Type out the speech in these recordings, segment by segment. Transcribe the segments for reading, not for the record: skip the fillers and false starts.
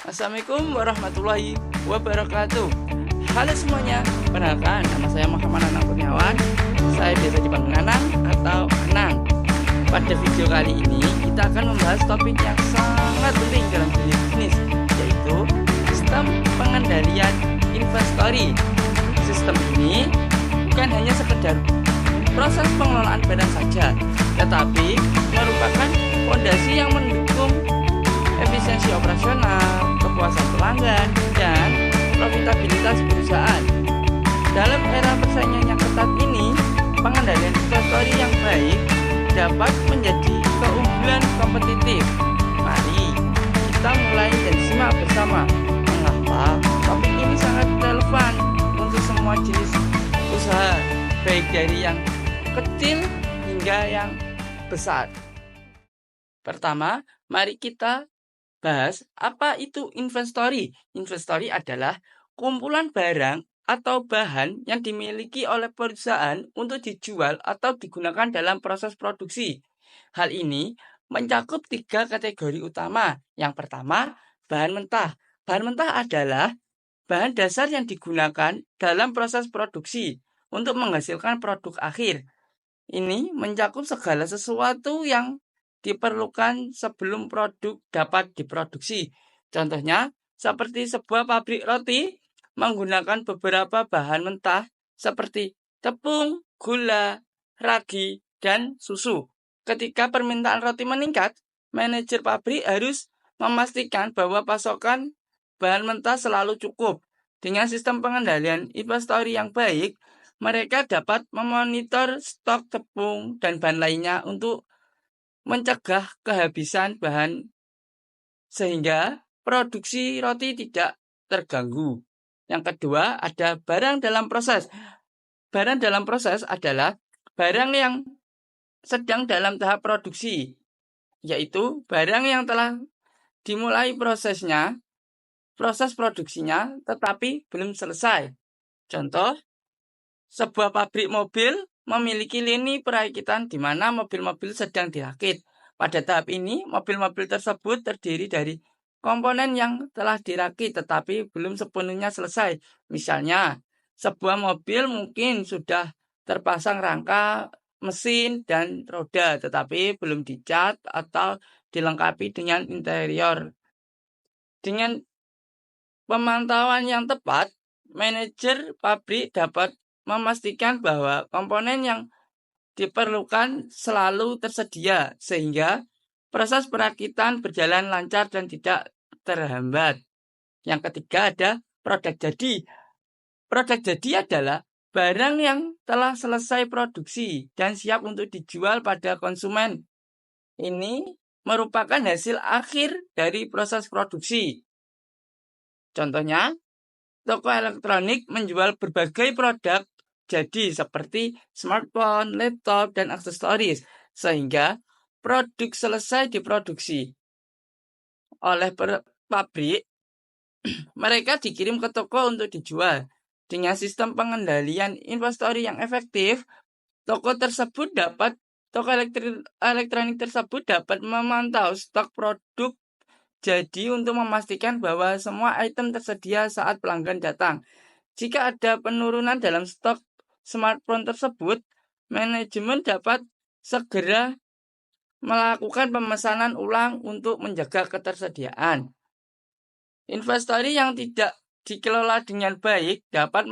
Assalamualaikum warahmatullahi wabarakatuh. Halo semuanya, perkenalkan nama saya Muhammad Anang Kurniawan. Saya biasa dipanggil Anang atau Anang. Pada video kali ini kita akan membahas topik yang sangat penting dalam dunia bisnis, yaitu sistem pengendalian inventory. Sistem ini bukan hanya sekedar proses pengelolaan barang saja, tetapi merupakan fondasi yang mendukung efisiensi operasional, kepuasan pelanggan, dan profitabilitas perusahaan. Dalam era persaingan yang ketat ini, pengendalian inventory yang baik dapat menjadi keunggulan kompetitif. Mari kita mulai dan simak bersama mengapa topik ini sangat relevan untuk semua jenis usaha, baik dari yang kecil hingga yang besar. Pertama, mari kita bahas apa itu inventory. Inventory adalah kumpulan barang atau bahan yang dimiliki oleh perusahaan untuk dijual atau digunakan dalam proses produksi. Hal ini mencakup 3 kategori utama. Yang pertama, bahan mentah. Bahan mentah adalah bahan dasar yang digunakan dalam proses produksi untuk menghasilkan produk akhir. Ini mencakup segala sesuatu yang diperlukan sebelum produk dapat diproduksi. Contohnya, seperti sebuah pabrik roti menggunakan beberapa bahan mentah seperti tepung, gula, ragi, dan susu. Ketika permintaan roti meningkat, manajer pabrik harus memastikan bahwa pasokan bahan mentah selalu cukup. Dengan sistem pengendalian inventory yang baik, mereka dapat memonitor stok tepung dan bahan lainnya untuk mencegah kehabisan bahan sehingga produksi roti tidak terganggu. Yang kedua, ada barang dalam proses. Barang dalam proses adalah barang yang sedang dalam tahap produksi, yaitu barang yang telah dimulai proses produksinya tetapi belum selesai. Contoh, sebuah pabrik mobil memiliki lini perakitan di mana mobil-mobil sedang dirakit. Pada tahap ini, mobil-mobil tersebut terdiri dari komponen yang telah dirakit tetapi belum sepenuhnya selesai. Misalnya, sebuah mobil mungkin sudah terpasang rangka, mesin, dan roda tetapi belum dicat atau dilengkapi dengan interior. Dengan pemantauan yang tepat, manajer pabrik dapat memastikan bahwa komponen yang diperlukan selalu tersedia sehingga proses perakitan berjalan lancar dan tidak terhambat. Yang ketiga ada produk jadi. Produk jadi adalah barang yang telah selesai produksi dan siap untuk dijual pada konsumen. Ini merupakan hasil akhir dari proses produksi. Contohnya, toko elektronik menjual berbagai produk jadi seperti smartphone, laptop, dan aksesoris, sehingga produk selesai diproduksi oleh pabrik, mereka dikirim ke toko untuk dijual. Dengan sistem pengendalian inventory yang efektif, toko elektronik tersebut dapat memantau stok produk jadi untuk memastikan bahwa semua item tersedia saat pelanggan datang. Jika ada penurunan dalam stok smartphone tersebut, manajemen dapat segera melakukan pemesanan ulang untuk menjaga ketersediaan. Inventory yang tidak dikelola dengan baik dapat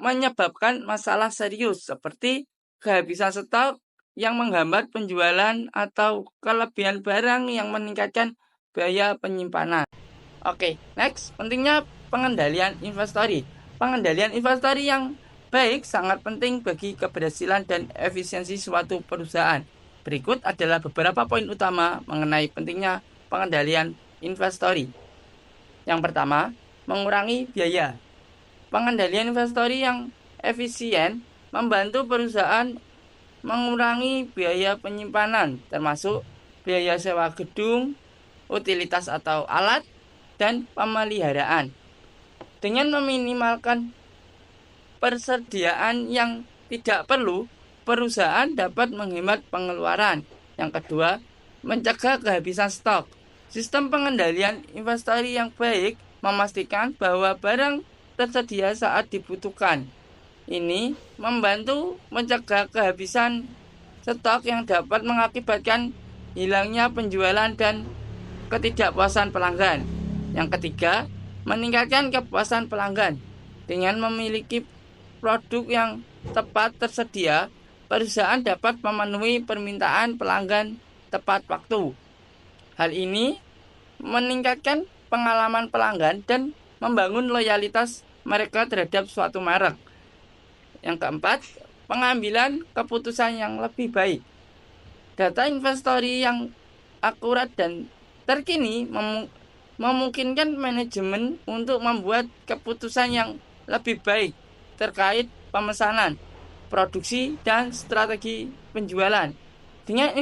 menyebabkan masalah serius seperti kehabisan stok yang menghambat penjualan atau kelebihan barang yang meningkatkan biaya penyimpanan. Oke, next, pentingnya pengendalian inventory. Pengendalian inventory yang baik sangat penting bagi keberhasilan dan efisiensi suatu perusahaan. Berikut adalah beberapa poin utama mengenai pentingnya pengendalian inventory. Yang pertama, mengurangi biaya. Pengendalian inventory yang efisien membantu perusahaan mengurangi biaya penyimpanan, termasuk biaya sewa gedung, utilitas atau alat, dan pemeliharaan. Dengan meminimalkan persediaan yang tidak perlu, perusahaan dapat menghemat pengeluaran. Yang kedua, mencegah kehabisan stok. Sistem pengendalian inventory yang baik memastikan bahwa barang tersedia saat dibutuhkan. Ini membantu mencegah kehabisan stok yang dapat mengakibatkan hilangnya penjualan dan ketidakpuasan pelanggan. Yang ketiga, meningkatkan kepuasan pelanggan. Dengan memiliki produk yang tepat tersedia, perusahaan dapat memenuhi permintaan pelanggan tepat waktu. Hal ini meningkatkan pengalaman pelanggan dan membangun loyalitas mereka terhadap suatu merek. Yang keempat, pengambilan keputusan yang lebih baik. Data inventory yang akurat dan terkini memungkinkan manajemen untuk membuat keputusan yang lebih baik terkait pemesanan, produksi, dan strategi penjualan. Dengan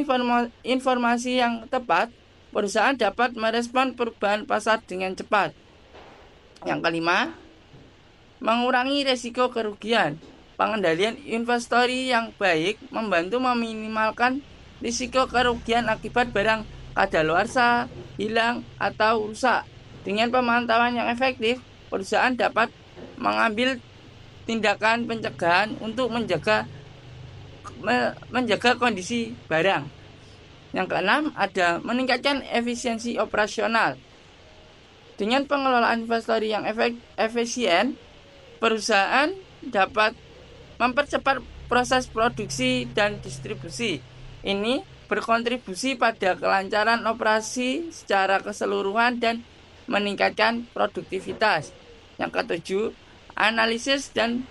informasi yang tepat, perusahaan dapat merespon perubahan pasar dengan cepat. Yang kelima, mengurangi risiko kerugian. Pengendalian inventory yang baik membantu meminimalkan risiko kerugian akibat barang kadaluarsa, hilang, atau rusak. Dengan pemantauan yang efektif, perusahaan dapat mengambil tindakan pencegahan untuk menjaga kondisi barang. Yang keenam, ada meningkatkan efisiensi operasional. Dengan pengelolaan inventory yang efisien, perusahaan dapat mempercepat proses produksi dan distribusi. Ini berkontribusi pada kelancaran operasi secara keseluruhan dan meningkatkan produktivitas. Yang ketujuh, analisis dan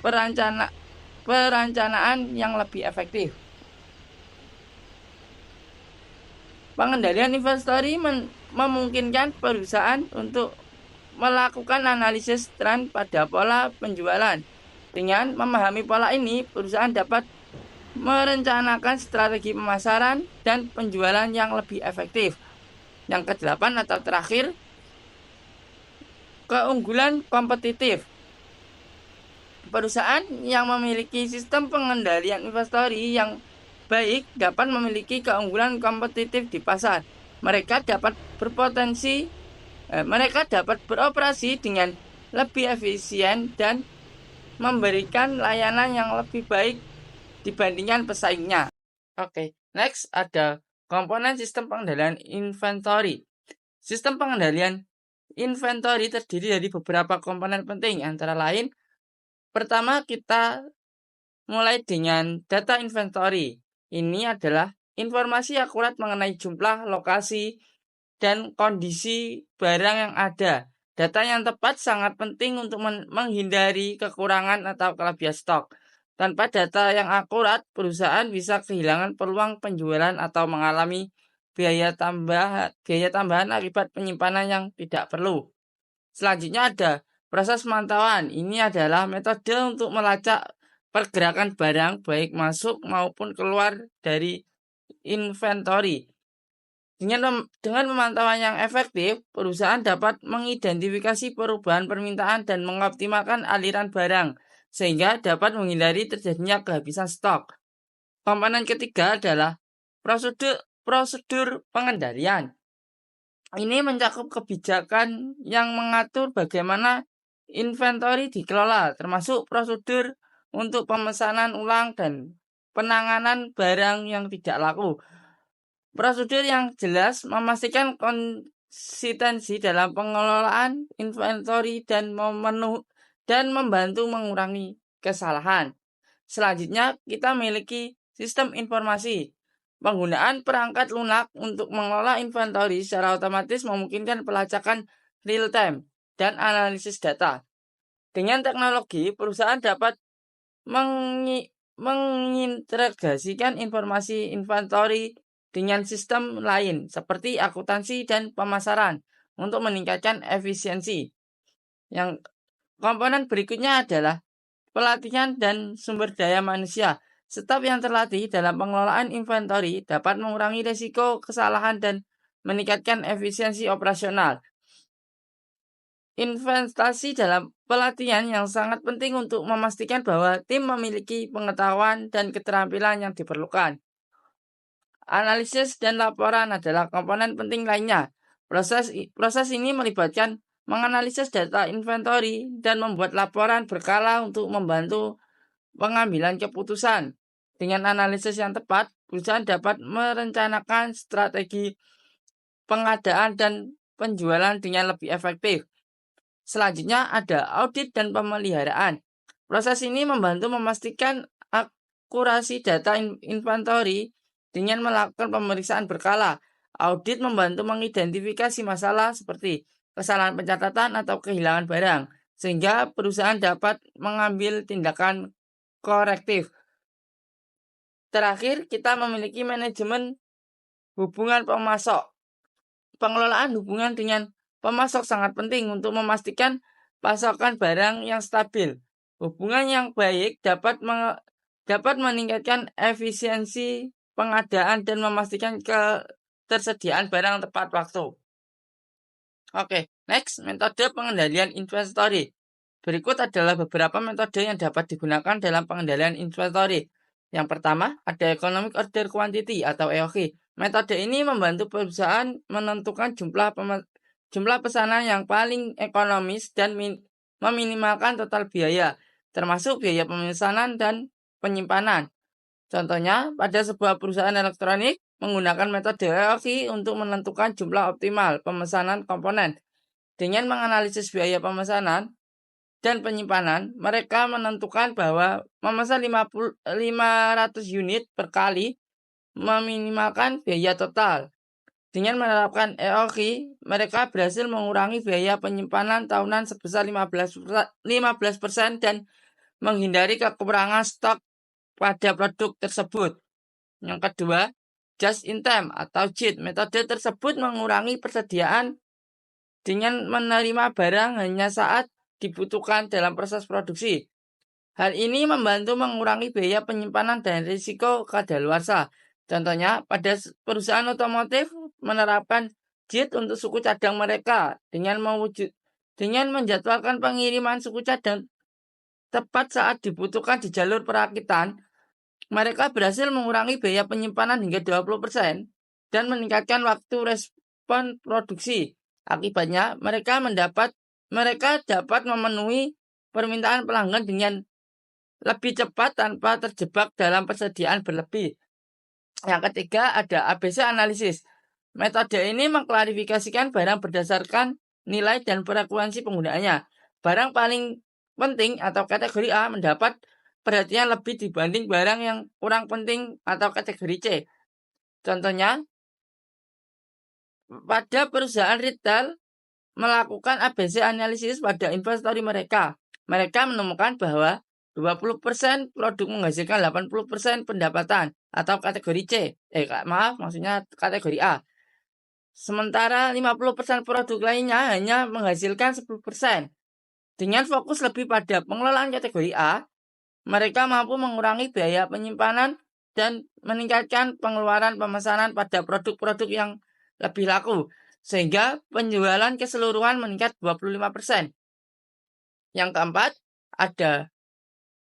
perencanaan yang lebih efektif. Pengendalian inventory memungkinkan perusahaan untuk melakukan analisis tren pada pola penjualan. Dengan memahami pola ini, perusahaan dapat merencanakan strategi pemasaran dan penjualan yang lebih efektif. Yang kedelapan atau terakhir, keunggulan kompetitif. Perusahaan yang memiliki sistem pengendalian inventory yang baik dapat memiliki keunggulan kompetitif di pasar. Mereka dapat beroperasi dengan lebih efisien dan memberikan layanan yang lebih baik dibandingkan pesaingnya. Oke, next ada komponen sistem pengendalian inventory. Sistem pengendalian inventory terdiri dari beberapa komponen penting, antara lain, pertama kita mulai dengan data inventory. Ini adalah informasi akurat mengenai jumlah, lokasi, dan kondisi barang yang ada. Data yang tepat sangat penting untuk menghindari kekurangan atau kelebihan stok. Tanpa data yang akurat, perusahaan bisa kehilangan peluang penjualan atau mengalami biaya tambahan akibat penyimpanan yang tidak perlu. Selanjutnya ada proses pemantauan. Ini adalah metode untuk melacak pergerakan barang baik masuk maupun keluar dari inventory. Dengan pemantauan yang efektif, perusahaan dapat mengidentifikasi perubahan permintaan dan mengoptimalkan aliran barang, sehingga dapat menghindari terjadinya kehabisan stok. Komponen ketiga adalah prosedur pengendalian. Ini mencakup kebijakan yang mengatur bagaimana inventory dikelola, termasuk prosedur untuk pemesanan ulang dan penanganan barang yang tidak laku. Prosedur yang jelas memastikan konsistensi dalam pengelolaan inventory dan membantu mengurangi kesalahan. Selanjutnya, kita memiliki sistem informasi. Penggunaan perangkat lunak untuk mengelola inventory secara otomatis memungkinkan pelacakan real-time dan analisis data. Dengan teknologi, perusahaan dapat mengintegrasikan informasi inventory dengan sistem lain seperti akuntansi dan pemasaran untuk meningkatkan efisiensi. Yang komponen berikutnya adalah pelatihan dan sumber daya manusia. Staf yang terlatih dalam pengelolaan inventory dapat mengurangi risiko kesalahan dan meningkatkan efisiensi operasional. Investasi dalam pelatihan yang sangat penting untuk memastikan bahwa tim memiliki pengetahuan dan keterampilan yang diperlukan. Analisis dan laporan adalah komponen penting lainnya. Proses ini melibatkan menganalisis data inventory dan membuat laporan berkala untuk membantu pengambilan keputusan. Dengan analisis yang tepat, perusahaan dapat merencanakan strategi pengadaan dan penjualan dengan lebih efektif. Selanjutnya ada audit dan pemeliharaan. Proses ini membantu memastikan akurasi data inventory dengan melakukan pemeriksaan berkala. Audit membantu mengidentifikasi masalah seperti kesalahan pencatatan atau kehilangan barang, sehingga perusahaan dapat mengambil tindakan korektif. Terakhir, kita memiliki manajemen hubungan pemasok. Pengelolaan hubungan dengan pemasok sangat penting untuk memastikan pasokan barang yang stabil. Hubungan yang baik dapat meningkatkan efisiensi pengadaan dan memastikan ketersediaan barang tepat waktu. Oke, next, metode pengendalian inventory. Berikut adalah beberapa metode yang dapat digunakan dalam pengendalian inventory. Yang pertama, ada Economic Order Quantity atau EOQ. Metode ini membantu perusahaan menentukan jumlah pesanan yang paling ekonomis dan meminimalkan total biaya, termasuk biaya pemesanan dan penyimpanan. Contohnya, pada sebuah perusahaan elektronik menggunakan metode EOQ untuk menentukan jumlah optimal pemesanan komponen. Dengan menganalisis biaya pemesanan dan penyimpanan, mereka menentukan bahwa memesan 500 unit per kali meminimalkan biaya total. Dengan menerapkan EOQ, mereka berhasil mengurangi biaya penyimpanan tahunan sebesar 15% dan menghindari kekurangan stok pada produk tersebut. Yang kedua, Just in Time atau JIT. Metode tersebut mengurangi persediaan dengan menerima barang hanya saat dibutuhkan dalam proses produksi. Hal ini membantu mengurangi biaya penyimpanan dan risiko kadaluarsa. Contohnya, pada perusahaan otomotif menerapkan JIT untuk suku cadang mereka dengan menjadwalkan pengiriman suku cadang tepat saat dibutuhkan di jalur perakitan. Mereka berhasil mengurangi biaya penyimpanan hingga 20% dan meningkatkan waktu respon produksi. Akibatnya, mereka dapat memenuhi permintaan pelanggan dengan lebih cepat tanpa terjebak dalam persediaan berlebih. Yang ketiga ada ABC analisis. Metode ini mengklarifikasikan barang berdasarkan nilai dan frekuensi penggunaannya. Barang paling penting atau kategori A mendapat perhatian lebih dibanding barang yang kurang penting atau kategori C. Contohnya, pada perusahaan retail melakukan ABC analisis pada inventory mereka. Mereka menemukan bahwa 20% produk menghasilkan 80% pendapatan atau kategori C. Kategori A. Sementara 50% produk lainnya hanya menghasilkan 10%. Dengan fokus lebih pada pengelolaan kategori A, mereka mampu mengurangi biaya penyimpanan dan meningkatkan pengeluaran pemesanan pada produk-produk yang lebih laku, sehingga penjualan keseluruhan meningkat 25%. Yang keempat, ada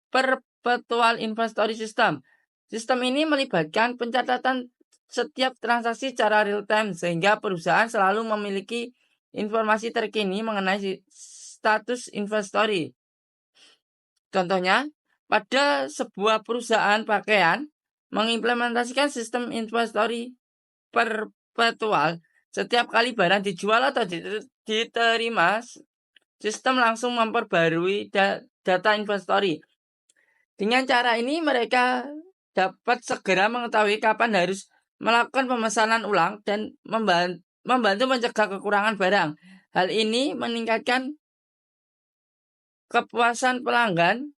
Perpetual Inventory System. Sistem ini melibatkan pencatatan setiap transaksi secara real-time, sehingga perusahaan selalu memiliki informasi terkini mengenai status inventory. Contohnya, pada sebuah perusahaan pakaian mengimplementasikan sistem inventory perpetual. Setiap kali barang dijual atau diterima, sistem langsung memperbarui data inventory. Dengan cara ini mereka dapat segera mengetahui kapan harus melakukan pemesanan ulang dan membantu mencegah kekurangan barang. Hal ini meningkatkan kepuasan pelanggan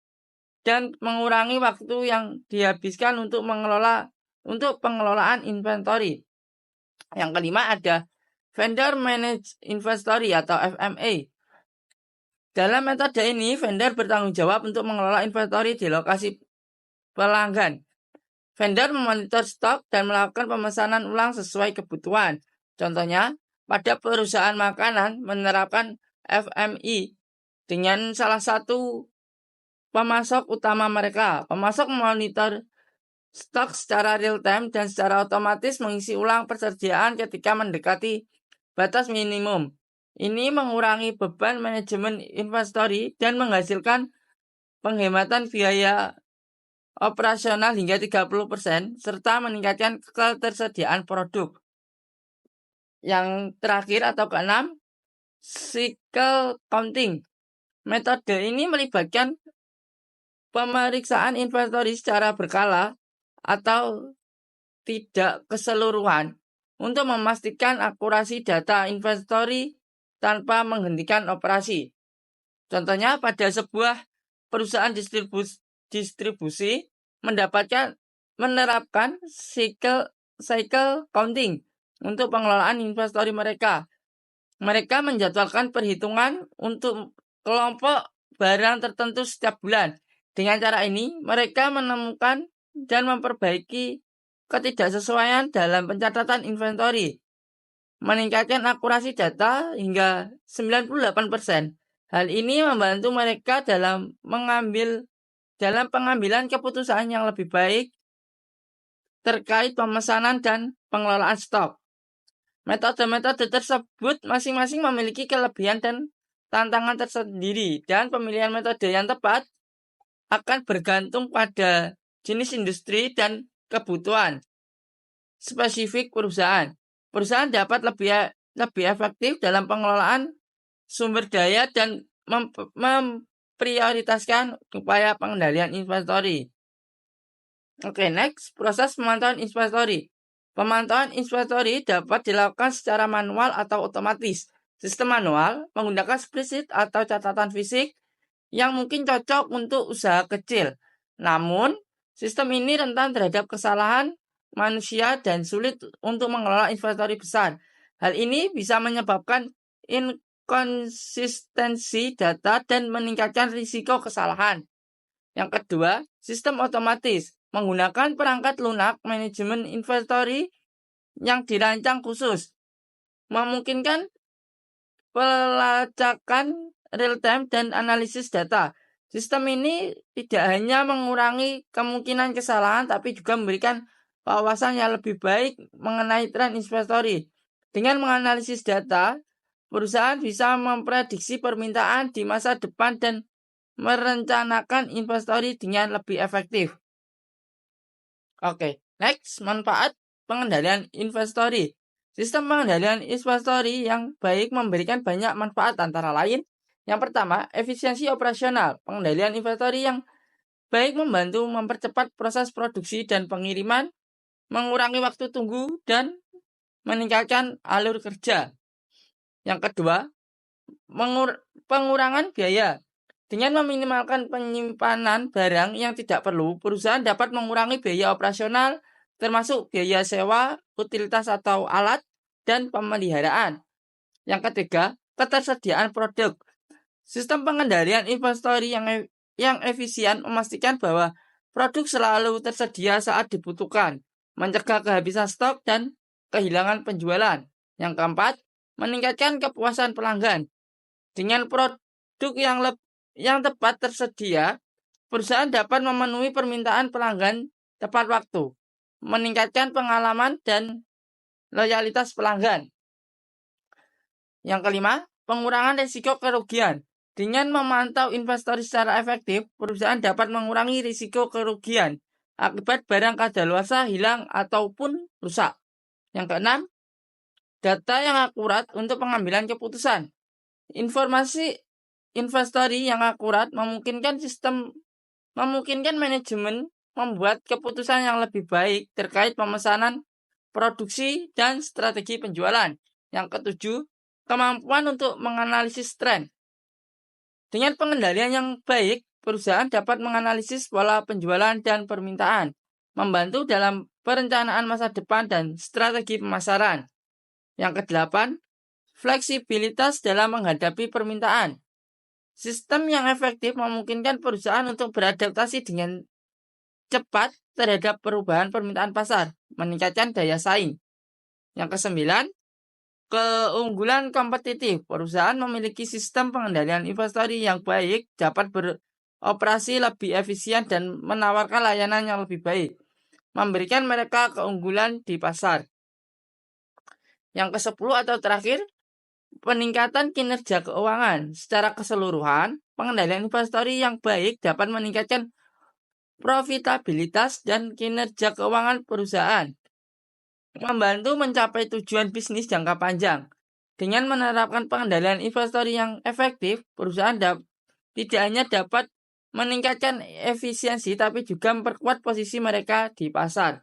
dan mengurangi waktu yang dihabiskan untuk pengelolaan inventory. Yang kelima ada Vendor Managed Inventory atau FMA. Dalam metode ini, vendor bertanggung jawab untuk mengelola inventory di lokasi pelanggan. Vendor memonitor stok dan melakukan pemesanan ulang sesuai kebutuhan. Contohnya, pada perusahaan makanan menerapkan FMI dengan salah satu pemasok utama mereka. Pemasok memonitor stok secara real-time dan secara otomatis mengisi ulang persediaan ketika mendekati batas minimum. Ini mengurangi beban manajemen inventory dan menghasilkan penghematan biaya operasional hingga 30% serta meningkatkan ketersediaan produk. Yang terakhir atau keenam, cycle counting. Metode ini melibatkan pemeriksaan inventory secara berkala atau tidak keseluruhan untuk memastikan akurasi data inventory tanpa menghentikan operasi. Contohnya pada sebuah perusahaan distribusi menerapkan cycle counting untuk pengelolaan inventory mereka. Mereka menjadwalkan perhitungan untuk kelompok barang tertentu setiap bulan. Dengan cara ini, mereka menemukan dan memperbaiki ketidaksesuaian dalam pencatatan inventory, meningkatkan akurasi data hingga 98%. Hal ini membantu mereka dalam pengambilan keputusan yang lebih baik terkait pemesanan dan pengelolaan stok. Metode-metode tersebut masing-masing memiliki kelebihan dan tantangan tersendiri, dan pemilihan metode yang tepat akan bergantung pada jenis industri dan kebutuhan spesifik perusahaan. Perusahaan dapat lebih efektif dalam pengelolaan sumber daya dan memprioritaskan upaya pengendalian inventory. Oke, next, proses pemantauan inventory. Pemantauan inventory dapat dilakukan secara manual atau otomatis. Sistem manual menggunakan spreadsheet atau catatan fisik yang mungkin cocok untuk usaha kecil. Namun, sistem ini rentan terhadap kesalahan manusia dan sulit untuk mengelola inventory besar. Hal ini bisa menyebabkan inkonsistensi data dan meningkatkan risiko kesalahan. Yang kedua, sistem otomatis menggunakan perangkat lunak manajemen inventory yang dirancang khusus, memungkinkan pelacakan real-time dan analisis data. Sistem ini tidak hanya mengurangi kemungkinan kesalahan, tapi juga memberikan wawasan yang lebih baik mengenai tren inventory. Dengan menganalisis data, perusahaan bisa memprediksi permintaan di masa depan dan merencanakan inventory dengan lebih efektif. Oke, next, manfaat pengendalian inventory. Sistem pengendalian inventory yang baik memberikan banyak manfaat, antara lain, yang pertama, efisiensi operasional. Pengendalian inventory yang baik membantu mempercepat proses produksi dan pengiriman, mengurangi waktu tunggu, dan meningkatkan alur kerja. Yang kedua, pengurangan biaya. Dengan meminimalkan penyimpanan barang yang tidak perlu, perusahaan dapat mengurangi biaya operasional, termasuk biaya sewa, utilitas atau alat, dan pemeliharaan. Yang ketiga, ketersediaan produk. Sistem pengendalian inventory yang efisien memastikan bahwa produk selalu tersedia saat dibutuhkan, mencegah kehabisan stok dan kehilangan penjualan. Yang keempat, meningkatkan kepuasan pelanggan. Dengan produk yang tepat tersedia, perusahaan dapat memenuhi permintaan pelanggan tepat waktu, meningkatkan pengalaman dan loyalitas pelanggan. Yang kelima, pengurangan risiko kerugian. Dengan memantau inventory secara efektif, perusahaan dapat mengurangi risiko kerugian akibat barang kadaluarsa hilang ataupun rusak. Yang keenam, data yang akurat untuk pengambilan keputusan. Informasi inventory yang akurat memungkinkan manajemen membuat keputusan yang lebih baik terkait pemesanan, produksi, dan strategi penjualan. Yang ketujuh, kemampuan untuk menganalisis tren. Dengan pengendalian yang baik, perusahaan dapat menganalisis pola penjualan dan permintaan, membantu dalam perencanaan masa depan dan strategi pemasaran. Yang kedelapan, fleksibilitas dalam menghadapi permintaan. Sistem yang efektif memungkinkan perusahaan untuk beradaptasi dengan cepat terhadap perubahan permintaan pasar, meningkatkan daya saing. Yang kesembilan, keunggulan kompetitif. Perusahaan memiliki sistem pengendalian inventory yang baik dapat beroperasi lebih efisien dan menawarkan layanan yang lebih baik. memberikan mereka keunggulan di pasar. Yang ke-10 atau terakhir, peningkatan kinerja keuangan. Secara keseluruhan, pengendalian inventory yang baik dapat meningkatkan profitabilitas dan kinerja keuangan perusahaan, membantu mencapai tujuan bisnis jangka panjang. Dengan menerapkan pengendalian inventory yang efektif, perusahaan tidak hanya dapat meningkatkan efisiensi tapi juga memperkuat posisi mereka di pasar.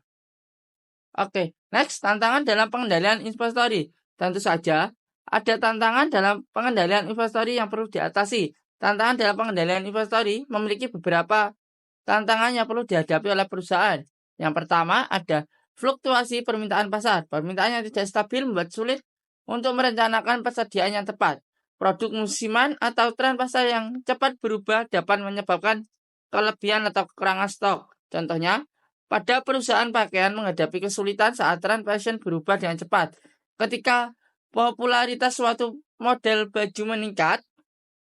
Oke, next, tantangan dalam pengendalian inventory. Tentu saja, ada tantangan dalam pengendalian inventory yang perlu diatasi. Tantangan dalam pengendalian inventory memiliki beberapa tantangan yang perlu dihadapi oleh perusahaan. Yang pertama ada fluktuasi permintaan pasar. Permintaan yang tidak stabil membuat sulit untuk merencanakan persediaan yang tepat. Produk musiman atau tren pasar yang cepat berubah dapat menyebabkan kelebihan atau kekurangan stok. Contohnya, pada perusahaan pakaian menghadapi kesulitan saat tren fashion berubah dengan cepat. Ketika popularitas suatu model baju meningkat,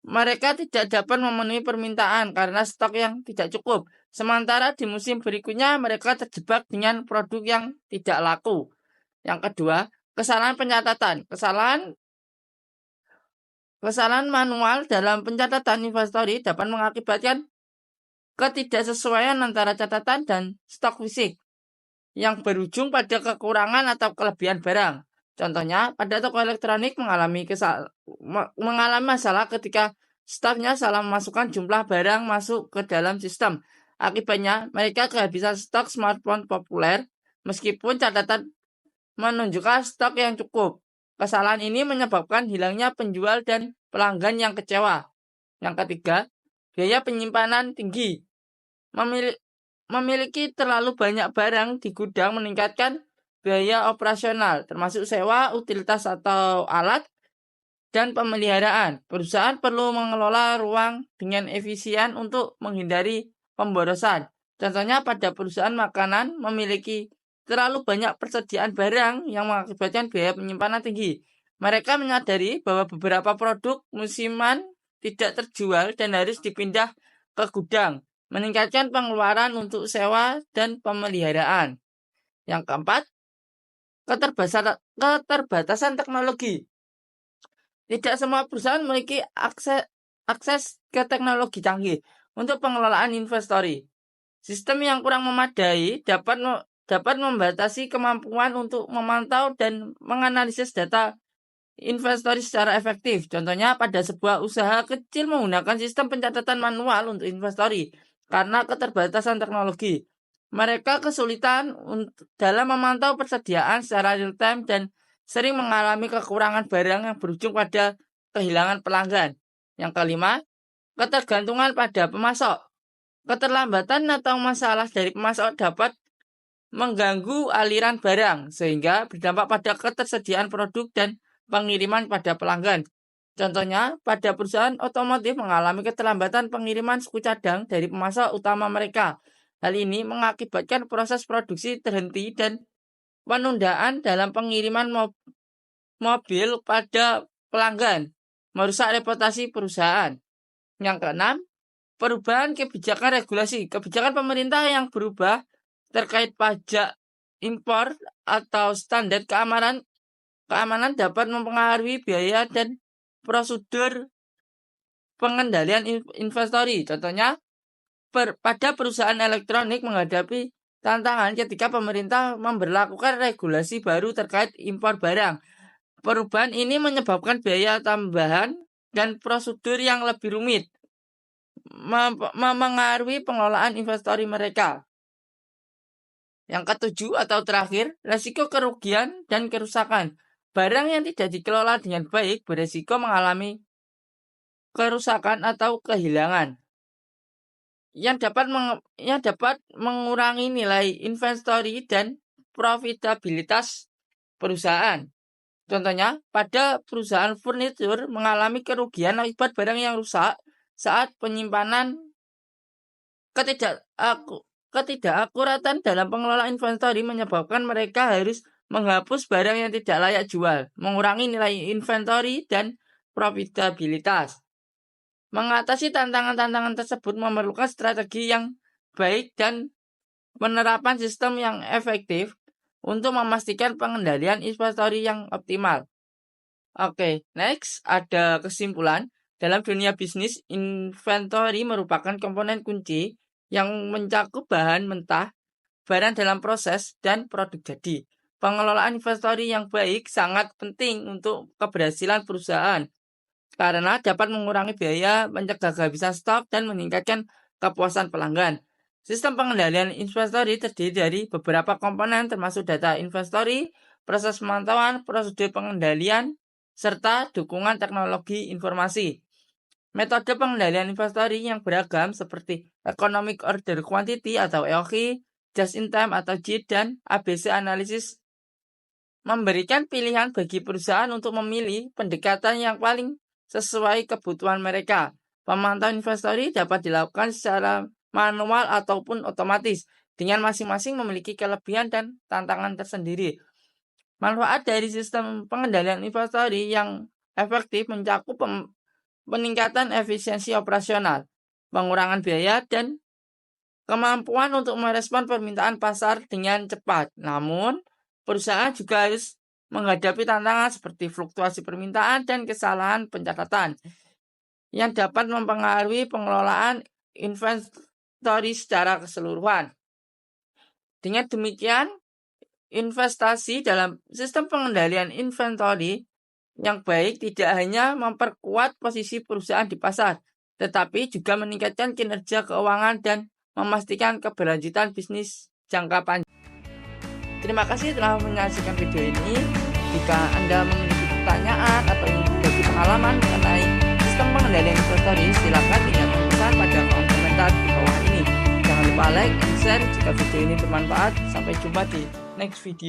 mereka tidak dapat memenuhi permintaan karena stok yang tidak cukup. Sementara di musim berikutnya mereka terjebak dengan produk yang tidak laku. Yang kedua, kesalahan pencatatan. Kesalahan manual dalam pencatatan inventory dapat mengakibatkan ketidaksesuaian antara catatan dan stok fisik yang berujung pada kekurangan atau kelebihan barang. Contohnya, pada toko elektronik mengalami masalah ketika stafnya salah memasukkan jumlah barang masuk ke dalam sistem. Akibatnya, mereka kehabisan stok smartphone populer meskipun catatan menunjukkan stok yang cukup. Kesalahan ini menyebabkan hilangnya penjual dan pelanggan yang kecewa. Yang ketiga, biaya penyimpanan tinggi. Memiliki terlalu banyak barang di gudang meningkatkan biaya operasional, termasuk sewa, utilitas atau alat, dan pemeliharaan. Perusahaan perlu mengelola ruang dengan efisien untuk menghindari pemborosan. Contohnya pada perusahaan makanan memiliki terlalu banyak persediaan barang yang mengakibatkan biaya penyimpanan tinggi. Mereka menyadari bahwa beberapa produk musiman tidak terjual dan harus dipindah ke gudang, meningkatkan pengeluaran untuk sewa dan pemeliharaan. Yang keempat, keterbatasan teknologi. Tidak semua perusahaan memiliki akses ke teknologi canggih untuk pengelolaan inventory. Sistem yang kurang memadai dapat membatasi kemampuan untuk memantau dan menganalisis data inventory secara efektif. Contohnya, pada sebuah usaha kecil menggunakan sistem pencatatan manual untuk inventory karena keterbatasan teknologi. Mereka kesulitan dalam memantau persediaan secara real-time dan sering mengalami kekurangan barang yang berujung pada kehilangan pelanggan. Yang kelima, ketergantungan pada pemasok. Keterlambatan atau masalah dari pemasok dapat mengganggu aliran barang, sehingga berdampak pada ketersediaan produk dan pengiriman pada pelanggan. Contohnya, pada perusahaan otomotif mengalami keterlambatan pengiriman suku cadang dari pemasok utama mereka. Hal ini mengakibatkan proses produksi terhenti dan penundaan dalam pengiriman mobil pada pelanggan, merusak reputasi perusahaan. Yang keenam, perubahan kebijakan regulasi. Kebijakan pemerintah yang berubah terkait pajak impor atau standar keamanan dapat mempengaruhi biaya dan prosedur pengendalian inventory. Contohnya, pada perusahaan elektronik menghadapi tantangan ketika pemerintah memberlakukan regulasi baru terkait impor barang. Perubahan ini menyebabkan biaya tambahan dan prosedur yang lebih rumit, memengaruhi pengelolaan inventory mereka. Yang ketujuh atau terakhir, resiko kerugian dan kerusakan. Barang yang tidak dikelola dengan baik beresiko mengalami kerusakan atau kehilangan yang dapat mengurangi nilai inventory dan profitabilitas perusahaan. Contohnya, pada perusahaan furnitur mengalami kerugian akibat barang yang rusak saat penyimpanan. Ketidakakuratan dalam pengelolaan inventory menyebabkan mereka harus menghapus barang yang tidak layak jual, mengurangi nilai inventory dan profitabilitas. Mengatasi tantangan-tantangan tersebut memerlukan strategi yang baik dan penerapan sistem yang efektif untuk memastikan pengendalian inventory yang optimal. Oke, next ada kesimpulan. Dalam dunia bisnis, inventory merupakan komponen kunci yang mencakup bahan mentah, barang dalam proses, dan produk jadi. Pengelolaan inventory yang baik sangat penting untuk keberhasilan perusahaan karena dapat mengurangi biaya, mencegah kehabisan stok, dan meningkatkan kepuasan pelanggan. Sistem pengendalian inventory terdiri dari beberapa komponen termasuk data inventory, proses pemantauan, prosedur pengendalian, serta dukungan teknologi informasi. Metode pengendalian inventory yang beragam seperti Economic Order Quantity atau EOQ, Just in Time atau JIT, dan ABC Analysis memberikan pilihan bagi perusahaan untuk memilih pendekatan yang paling sesuai kebutuhan mereka. Pemantauan inventory dapat dilakukan secara manual ataupun otomatis, dengan masing-masing memiliki kelebihan dan tantangan tersendiri. Manfaat dari sistem pengendalian inventory yang efektif mencakup peningkatan efisiensi operasional, pengurangan biaya, dan kemampuan untuk merespon permintaan pasar dengan cepat. Namun, perusahaan juga harus menghadapi tantangan seperti fluktuasi permintaan dan kesalahan pencatatan yang dapat mempengaruhi pengelolaan inventory secara keseluruhan. Dengan demikian, investasi dalam sistem pengendalian inventory yang baik tidak hanya memperkuat posisi perusahaan di pasar, tetapi juga meningkatkan kinerja keuangan dan memastikan keberlanjutan bisnis jangka panjang. Terima kasih telah menyaksikan video ini. Jika Anda memiliki pertanyaan atau ingin berbagi pengalaman mengenai sistem pengendalian inventory, silakan tinggalkan pesan pada kolom komentar di bawah ini. Jangan lupa like dan share jika video ini bermanfaat. Sampai jumpa di next video.